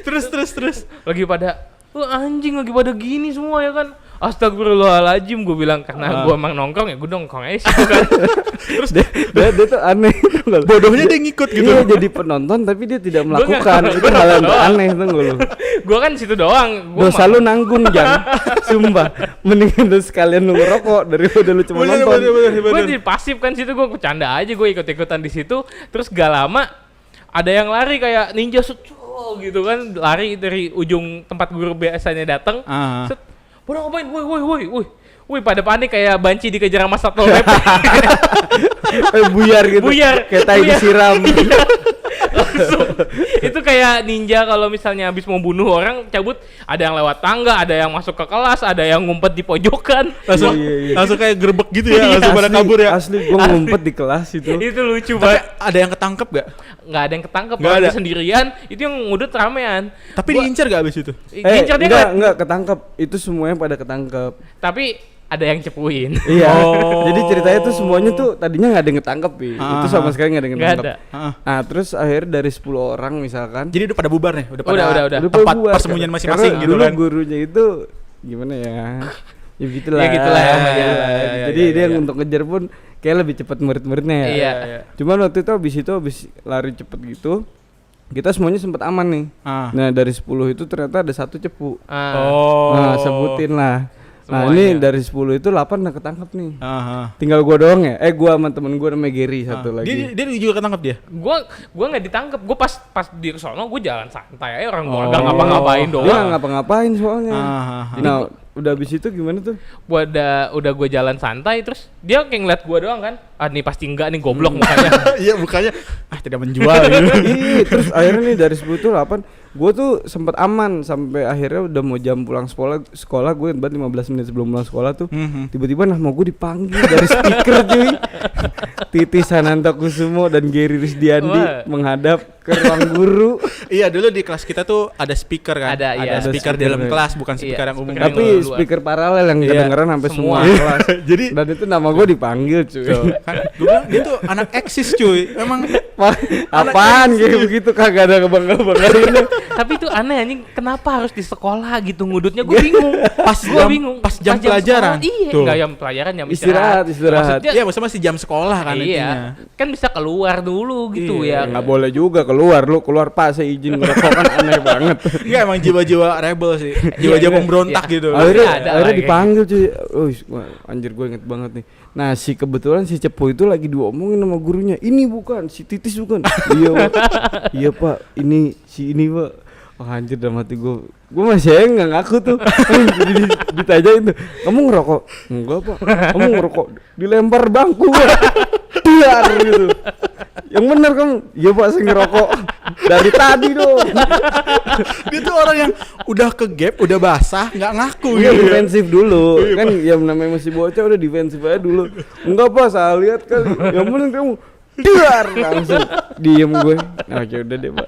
Terus. Lagi pada anjing lagi pada gini semua ya kan. Astagfirullahaladzim, gue bilang karena gue emang nongkrong ya gue nongkrong aja sih kan. Terus dia tuh aneh tuh nggak? Bodohnya dia ngikut gitu. Iya, jadi penonton tapi dia tidak Gua nggak- melakukan. Itu gua hal yang nonton aneh tuh lu. Gue kan situ doang. Dosa lu nanggung Jang. Sumpah. Mendingan lu sekalian lu ngerokok daripada lu cuma nonton. Gue jadi pasif kan situ, gue bercanda aja, gue ikut-ikutan di situ. Terus gak lama ada yang lari kayak ninja gitu kan, lari dari ujung tempat guru biasanya datang. Set, pada ngapain? Woi, pada panik kayak banci dikejar sama satpol pp. Buyar gitu. Buyar. Kayak tai Buyar. disiram. Langsung. Itu kayak ninja kalau misalnya habis mau bunuh orang cabut, ada yang lewat tangga, ada yang masuk ke kelas, ada yang ngumpet di pojokan. Langsung Iya. langsung kayak gerbek gitu ya, Iya, langsung pada kabur ya. Asli gua ngumpet di kelas itu. Itu lucu Tapi banget. ada yang ketangkep gak? Nggak ada yang ketangkep, Nggak kalau ada. dia sendirian, itu yang ngudut ramean. Tapi Gua- diincar gak abis itu? Ngincer dia enggak ketangkep. Itu semuanya pada ketangkep. tapi ada yang cepuin. Iya. Oh. Jadi ceritanya tuh semuanya tuh tadinya nggak ada yang ketangkep, Pi. Itu sama sekali nggak ada yang Nggak ketangkep. ada. Heeh. Nah, terus akhirnya dari 10 orang misalkan. Jadi udah pada bubar nih, udah pada Udah. Udah tempat bubar. persembunyian Karena masing-masing gitu dulu kan. gurunya itu gimana ya? Ya gitulah. Ya gitulah ya, Jadi iya, dia iya. yang untuk ngejar pun kayak lebih cepat murid-muridnya ya. Iya. Cuman waktu itu habis lari cepet gitu, kita semuanya sempat aman nih. Ah. Nah, dari 10 itu ternyata ada satu cepu. Oh. Nah, sebutin lah. Nah, Semuanya. ini dari 10 itu 8 udah ketangkep nih. Aha. Tinggal gua doang ya. Gua sama temen gua namanya Gary satu lagi. Dia juga ketangkep dia. Gua nggak ditangkep. Gua pas di sono gua jalan santai aja, orang gua Oh. nggak ngapa-ngapain Dia nggak doang. ngapa-ngapain soalnya. Ah. Nah, udah habis itu gimana tuh? Gua udah gua jalan santai, terus dia kayak ngeliat gua doang kan. Ah nih pasti enggak nih, goblok mukanya. Iya, bukannya tidak menjual gitu. Iya, terus akhirnya nih dari 10 itu 8 gue tuh sempat aman sampai akhirnya udah mau jam pulang sekolah gue buat 15 menit sebelum pulang sekolah tuh tiba-tiba nama gue dipanggil dari speaker cuy. Titi Sananta Kusumo dan Gary Risdiandi Wah. menghadap ke ruang guru. Iya, dulu di kelas kita tuh ada speaker kan. Ada, iya. Ada speaker di Ada dalam speaker. kelas, bukan speaker Iya, yang umum. speaker Tapi yang luar. speaker paralel yang Iya, kedengeran sampai semua. semua kelas. Jadi Dan itu nama gue dipanggil cuy. kan gue bilang dia tuh anak eksis cuy. Emang Apaan kayak begitu kagak ada kebangga-banggaannya. Tapi itu aneh anjing, kenapa harus di sekolah gitu ngudutnya, gue bingung. Pas jam pelajaran. sekolah, iya, Tuh. enggak jam pelajaran, jam Istirahat. Maksudnya, Iya, maksudnya masih jam sekolah kan intinya. iya, kan bisa keluar dulu gitu Iya. ya. Nggak boleh juga keluar, lu keluar pas saya izin ngerokok kan aneh banget. Iya, emang jiwa-jiwa rebel sih. Jiwa-jiwa Iya, pemberontak iya. gitu. Akhirnya ada Akhirnya lah, dipanggil cuy. Wah, anjir gue inget banget nih. Nah, kebetulan si Cepo itu lagi diomongin sama gurunya. Ini bukan si Titis bukan. Iya, Pak. Iya, Pak. Ini si ini, Pak. Oh, anjir dalam hati gue. Gue masih aja nggak ngaku tuh. Ditanyain tuh, "Kamu ngerokok?" "Enggak, Pak." "Kamu ngerokok?" "Dilempar bangku." Diar gitu. "Yang bener kamu?" "Iya, Pak, saya ngerokok." "Dari tadi dong." Dia tuh orang yang udah ke gap, udah basah, nggak ngaku Iya, gitu. defensif dulu. Kan yang namanya masih bocah udah defensif aja dulu. "Enggak, Pak, saya lihat kali." "Yang bener kamu." Dar langsung diem gue. Oke, udah deh, Pak.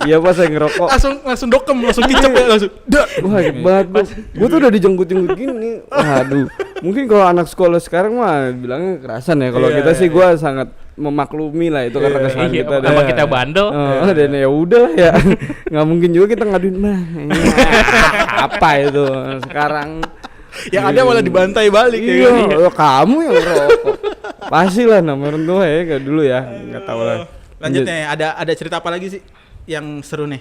Iya, Pak, saya ngerokok. Langsung dokem, langsung kicep ya, langsung. Dak. Wah, hebat banget gue tuh udah dijenggut-jenggut gini. Waduh. Mungkin kalau anak sekolah sekarang mah bilangnya kerasan ya. Kalau Iya, kita sih iya. gue sangat memaklumi lah itu karena kesalahan Iya, kita. apa kita bandel? Dan ya udah lah ya. Nggak mungkin juga kita ngaduin mah. Apa itu sekarang? Yang ada malah dibantai balik ya Iya, kan. lo kamu yang ngerokok. Pasti lah nama orang tua ya kayak dulu ya. Enggak tahu lah. Lanjut nih, ada cerita apa lagi sih yang seru nih?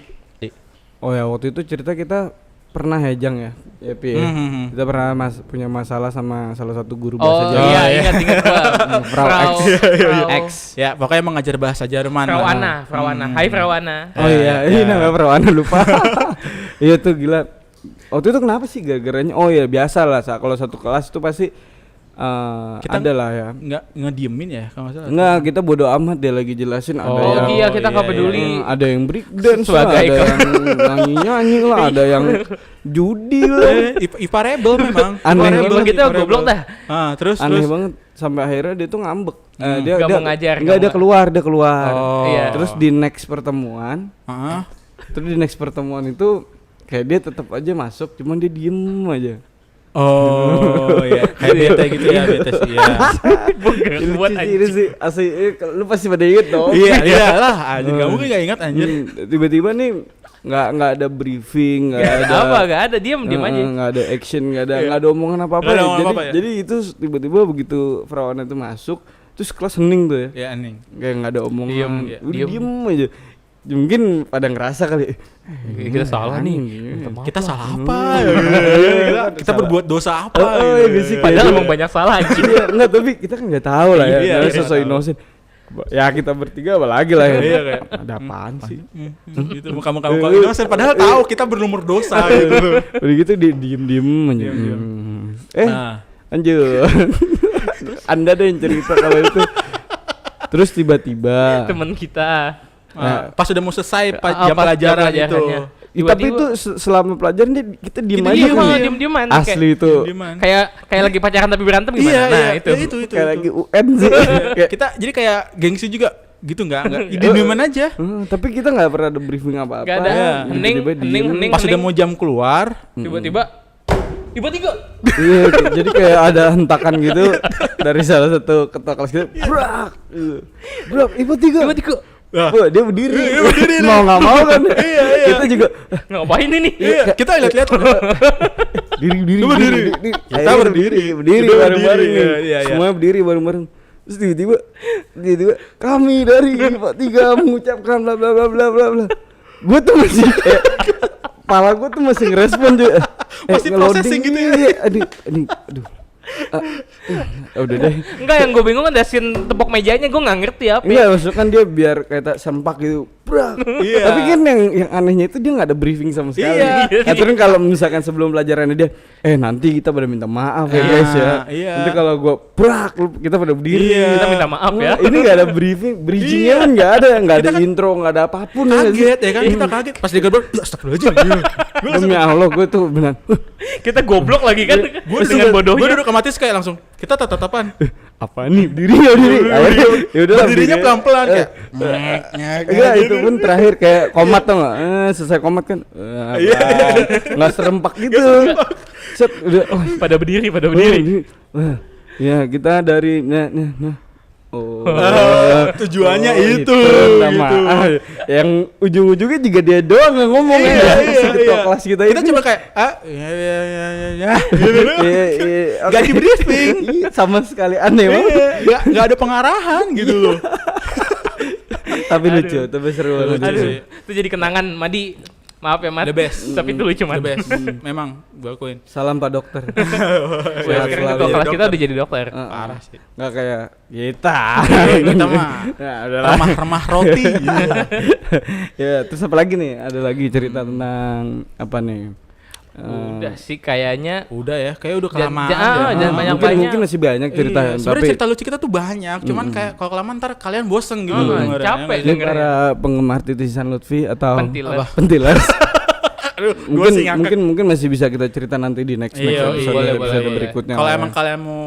Oh ya, waktu itu cerita kita pernah ya Jang ya. Ya, Pi, ya. Mhm. Kita pernah punya masalah sama salah satu guru Oh bahasa Jerman. iya, ingat gua. Frau X. Frau X. Ya, pokoknya mengajar bahasa Jerman. Frau lah. Ana, Frau Ana. Hai Frau Ana. Oh iya, ini namanya Perwana lupa. Iya tuh gila. Waktu itu kenapa sih gara-garanya? Oh ya biasa lah, kalau satu kelas itu pasti Kita ada lah ya. Nggak ngediemin ya kalau nggak salah. Enggak, kita bodo amat dia lagi jelasin ada Oh yang iya, kita nggak iya, peduli. ada yang break dance lah, Sebagai ada yang nyanyi-nyanyi lah, ada yang judi lah. IPA rebel memang. Aneh IPA banget. rebel, Kita IPA goblok rebel. dah. Terus Aneh terus. banget sampai akhirnya dia tuh ngambek. Nggak mau ngajar, Enggak, dia keluar. Oh. Iya. Terus di next pertemuan, Heeh. itu kayak dia tetap aja masuk, cuman dia diem aja. Oh ya, kayak bete gitu ya, bete sih ya. Buat Ini sih asli, lu pasti pada inget dong. Iya, iyalah, anjir kamu kan enggak ingat anjir. Tiba-tiba nih nggak ada briefing, nggak ada apa, gak ada, diem aja. nggak ada action, nggak ada omongan apa-apa. Nggak ada Ya. omongan Jadi apa-apa ya? jadi itu tiba-tiba begitu Frauana itu masuk, terus kelas hening tuh ya. Ya aneh. Kayak nggak ada omongan, Diem, udah diem. diem aja. Mungkin pada ngerasa kali. Kita salah nih. Aneh. Kita salah apa? Ya? Kita berbuat dosa apa? Oh, iya, sih. Padahal emang banyak salah anjing. Iya, enggak, tapi kita kan nggak tahu lah ya. Iya, Karena iya, sosok tahu. innocent. Ya kita bertiga apa lagi lah ya. Iya, kayak, Ada apaan sih? Gitu muka-muka innocent padahal tahu kita bernomor dosa gitu. Udah gitu dia diem aja. Diem. Nah. Lanjut. Anda deh yang cerita kalau itu. Terus tiba-tiba. Temen kita. Pas sudah mau selesai Ah, jam pas pelajaran jam itu. pelajarannya. Tapi itu selama pelajaran kita diem Kita aja. diem kan. aja. Diem-dieman. Asli itu. Diem-dieman. Kayak lagi pacaran tapi berantem gimana? Iya, Nah, iya, itu. ya, itu. Kayak lagi UN sih. Kayak, Kita jadi kayak gengsi juga gitu enggak diem-dieman aja. Tapi kita nggak pernah ada briefing apa-apa. Gak ada. Iya. Hening, Tiba-tiba diem. hening. Pas sudah mau jam keluar, Tiba-tiba. Tiba-tiba. Iya, jadi kayak ada hentakan gitu dari salah satu ketua kelas kita. Brak, ibu tiga. Tiba-tiba. Wah, dia berdiri. Iya, berdiri. Mau nggak mau kan? Iya. Kita juga Ngapain ini? iya, kita lihat-lihat. diri. Kita Akhirnya berdiri. berdiri Kita bareng-bareng berdiri, nih. iya. Semuanya berdiri bareng-bareng. Terus tiba-tiba kami dari Pak Tiga mengucapkan bla bla bla bla bla bla. Gue tuh masih kayak kepala gue tuh masih ngerespon juga. Masih nge-loading, processing gitu ya. iya. Aduh. Udah deh. Enggak, yang gue bingung kan dasin tepok mejanya, gue nggak ngerti apa. Enggak, maksudnya kan dia biar kayak sempak gitu. Brak. Iya. Tapi kan yang anehnya itu dia nggak ada briefing sama sekali. Iya. Aturan kalau misalkan sebelum pelajaran dia, nanti kita pada minta maaf ya guys ya. Iya. Nanti kalau gua brak, kita pada berdiri. Iya. Kita minta maaf ya. Ini nggak ada briefing, bridgingnya Iya. kan nggak ada, nggak ada Kita kan intro, nggak ada apapun. ya sih? Kaget ya kan, kita kaget. Pas dia gerbang, astagfirullahaladzim. Demi Allah, gue tuh benar. Kita goblok lagi kan. Gue Dengan gue bodohnya. duduk otomatis kayak langsung kita tatapan. Apa nih? Diri. Akhirnya, yaudah lah, Berdirinya berdiri. pelan-pelan kayak. Enggak, itu pun terakhir kayak komat tau gak? Selesai komat kan nggak serempak gitu. Set, udah, Pada berdiri. Wah, ya kita dari Oh, Tujuannya itu, minta gitu. maaf. Yang ujung-ujungnya juga dia doang yang ngomong ya. Si ketua kelas kita Kita ini. cuma kayak ya. Iya, Gak di briefing. Iya, sama sekali aneh banget. Gak ada pengarahan gitu loh. Tapi lucu, tapi seru banget. Lucu Aduh, sih. itu jadi kenangan Madi. Maaf ya Mat. The best. Tapi itu lucu The Mat. best. Memang gue akuin. Salam Pak Dokter. Wah, Sehat sekarang selalu ketua ya, kelas kita dokter. udah jadi dokter. Parah sih. Nggak kayak kita. Kita mah Ya, udahlah. remah-remah roti. Ya, terus apa lagi nih? Ada lagi cerita tentang apa nih? Udah sih kayaknya. Udah ya, kayak udah Jangan- kelamaan. jangan- deh. jangan banyak mungkin, mungkin masih banyak cerita, Iya, tapi sebenarnya cerita lucu kita tuh banyak, cuman kayak kalau kelamaan ntar kalian bosen gitu. dengerin, capek ya. ini dengerin. para penggemar Titisan Lutfi atau Pentilers. apa? Pentilers. Aduh, gua mungkin sih ngakak. mungkin masih bisa kita cerita nanti di next Iya, episode, boleh, episode boleh. berikutnya. Kalau lah emang ya. kalian mau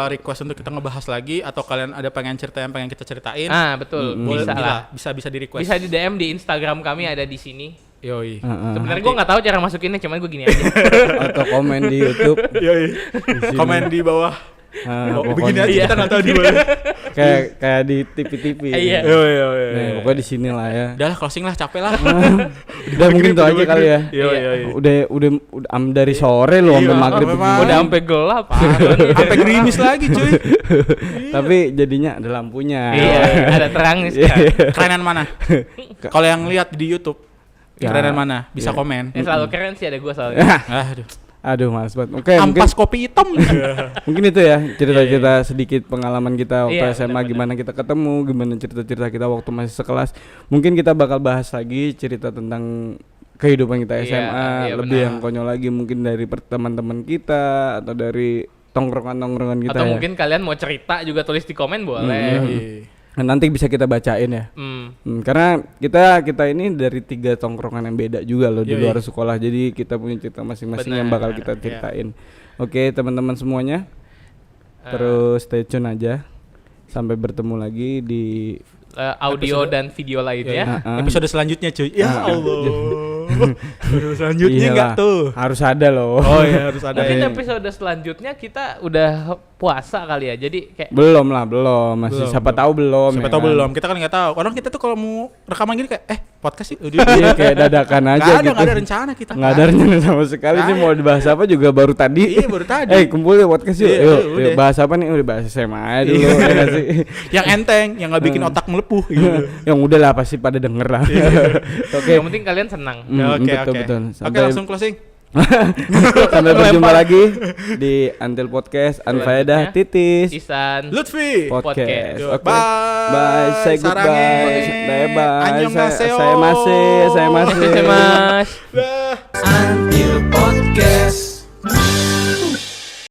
request untuk kita ngebahas lagi atau kalian ada pengen cerita yang pengen kita ceritain, Betul. boleh Bisa lah. bisa di request. Bisa di DM di Instagram kami ada di sini. Yoi. Sebenarnya gue nggak tahu cara masukinnya, cuman gue gini aja. atau komen di YouTube. Yoi. Komen di bawah. Begini aja Iya. kita nggak tahu di mana. kayak di TV-TV. Iya. Yoi. Nah, pokoknya di sini lah ya. Udah lah closing lah, capek lah. Udah mungkin itu aja kali ya. Yoi. Udah dari sore loh sampai Iya, maghrib memang. begini. Udah sampai gelap. Sampai gerimis lagi cuy. Tapi jadinya ada lampunya. Iya, ada terang nih sekarang. Kerenan mana? Kalau yang lihat di YouTube Ya. Kerenan mana? Bisa Iya. komen. Selalu keren sih ada gua selalu. Aduh. Aduh, males banget. Oke, mungkin Ampas kopi hitam. mungkin itu ya cerita-cerita sedikit pengalaman kita waktu Iya, SMA, benar-benar. gimana kita ketemu, gimana cerita-cerita kita waktu masih sekelas. Mungkin kita bakal bahas lagi cerita tentang kehidupan kita Iya, SMA, iya, lebih benar. yang konyol lagi mungkin dari teman-teman kita atau dari tongkrongan-tongkrongan kita Atau ya. mungkin kalian mau cerita juga tulis di komen boleh. Nah, nanti bisa kita bacain ya. Karena kita ini dari 3 tongkrongan yang beda juga loh di Yoi. luar sekolah. Jadi kita punya cerita masing-masing yang bakal Benar, kita iya. ceritain. Oke, teman-teman semuanya. Terus stay tune aja. Sampai bertemu lagi di Audio dan video lainnya. Episode selanjutnya cuy. Ya Allah. Episode selanjutnya Iyalah, enggak tuh. harus ada loh. Oh iya harus ada. Mungkin ya. episode selanjutnya kita udah puasa kali ya. Jadi kayak belum masih Belum, siapa belum. tahu belum. Siapa ya tahu kan? belum. Kita kan nggak tahu. Orang kita tuh kalau mau rekaman gini kayak podcast sih. Iya, kayak dadakan aja gitu. Nggak ada rencana kita. Nggak ada rencana sama sekali. Ini mau dibahas apa juga baru tadi. Iya baru tadi. Kumpul ya podcast yuk. Iya, Yuk, udah. bahas apa nih? Udah bahas SMA aja dulu Iya. ya nggak sih? Yang enteng, yang nggak bikin otak melepuh. Gitu. Yang udah lah pasti pada denger lah. Oke. yang penting kalian senang. Oke betul, oke. betul. Oke langsung closing. Sampai berjumpa lagi di Antil Podcast Anfaedah Titis Isan. Lutfi. Podcast. Yo, Oke. bye. Bye. Say goodbye. Sarange. Bye bye. Annyeonghaseyo. Saya masih. Terima kasih, Mas. Dah. Antil